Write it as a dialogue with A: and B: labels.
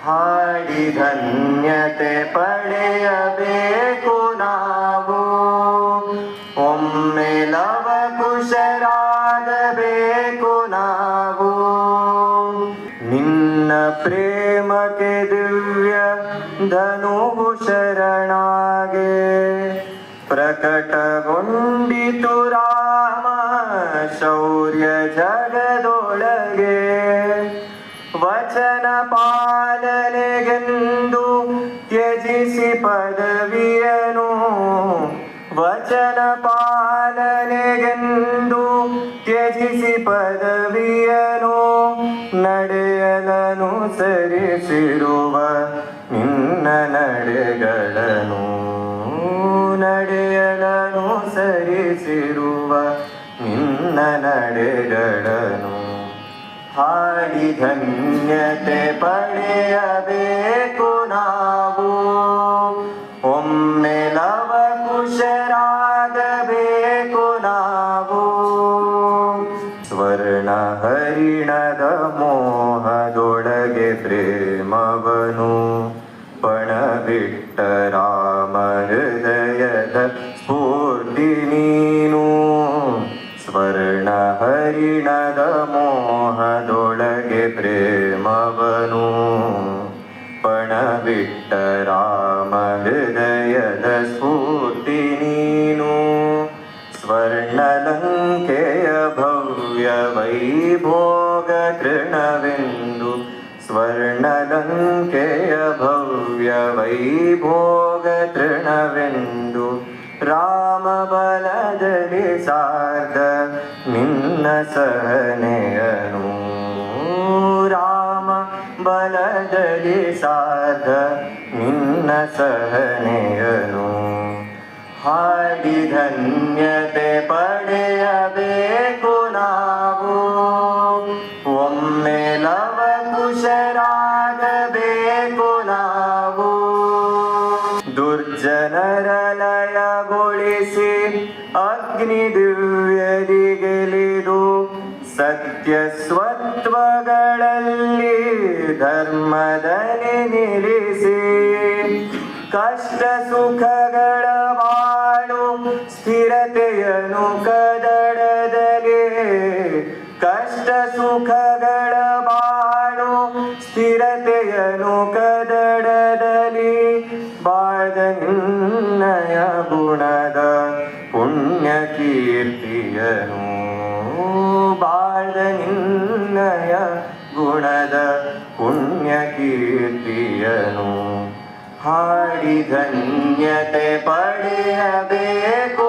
A: ಹಾಡಿ ಧನ್ಯತೆ ಪಡೆಯಬೇಕು ನಾವು. ಒಮ್ಮೆ ಲವಕುಶರಾಗಬೇಕು ನಾವು. ನಿನ್ನ ಪ್ರೇಮಕ್ಕೆ ದಿವ್ಯ ಧನುವು ಶರಣಾಗೆ ಪ್ರಕಟಗೊಂಡಿತು ರಾಮ ಶೌರ್ಯ ಜಗದೊಳಗೆ. ವಚನ ಪಾಲನೆಗೆಂದು ತ್ಯಜಿಸಿ ಪದವಿಯನು. ವಚನ ಪಾಲನೆಗೆಂದು ತ್ಯಜಿಸಿ ಪದವಿಯನು. ನಡೆಯಲನು ಸರಿಸಿರುವ ನಿನ್ನ ನಡೆಗಳನ್ನು. ನಡೆಯಲನು ಸರಿಸಿರುವ ನಿನ್ನ ನಡೆಗಳನ್ನು. ಹಾಡಿ ಧನ್ಯತೆ ಪಡೆಯಬೇಕು ನಾವು. ಒಮ್ಮೆ ಲವಕುಶರಾಗಬೇಕು ನಾವು. ಸ್ವರ್ಣ ಹರಿಣದ ಮೋಹದೊಳಗೆ ಪ್ರೇಮವನು ಪಣಬಿಟ್ಟ ರಾಮ ಹೃದಯದ ಸ್ಫೂರ್ತಿ ನೀನು. ಸ್ವರ್ಣ ಹರಿಣದ ಮೋಹದೊಳಗೆ ಪ್ರೇಮವನು ಪಣಬಿಟ್ಟ ರಾಮ ಹೃದಯದ ಸ್ಫೂರ್ತಿ ನೀನು. ಸ್ವರ್ಣಲಂಕೆಯ ಭವ್ಯ ವೈಭೋಗ ತೃಣವೆಂದು. ಸ್ವರ್ಣಲಂಕೆಯ ಭವ್ಯ ವೈಭೋಗ ತೃಣವೆಂದು. ರಾಮ ಬಲದಲ್ಲಿ ಸಾರ್ಧ ನಿನ್ನ ಸಹನೆಯನು. ರಾಮ ಬಲದಲ್ಲಿ ಸಾರ್ಧ ನಿನ್ನ ಸಹನೆಯನು. ಹಾಡಿ ಧನ್ಯತೆ ಪಡೆಯಬೇಕು ನಾವು. ಒಮ್ಮೆ ಲವಕುಶರಾಗಬೇಕು ನಾವು. ದುರ್ಜನರ ಲಯಗೊಳಿಸಿ ಅಗ್ನಿ ದಿವ್ಯರಿಗೆಲಿದು. ಸತ್ಯ ಸ್ವತ್ವಗಳಲ್ಲಿ ಧರ್ಮದಲ್ಲಿ ನಿಲ್ಲಿಸಿ. ಕಷ್ಟ ಸುಖಗಳ ಬಾಳು ಸ್ಥಿರತೆಯನು ಕದಡದಲ್ಲಿ. ಕಷ್ಟ ಸುಖಗಳ ಬಾಳು ಸ್ಥಿರತೆಯನು ಕದಡದಲ್ಲಿ. ಬಾಳ್ದ ನಿನ್ನಯ ಗುಣದ ಪುಣ್ಯ ಕೀರ್ತಿಯನು. ಬಾಳ್ದ ನಿನ್ನಯ ಗುಣದ ಪುಣ್ಯ ಕೀರ್ತಿಯನು. ಹಾಡಿ ಧನ್ಯತೆ ಪಡೆಯಬೇಕು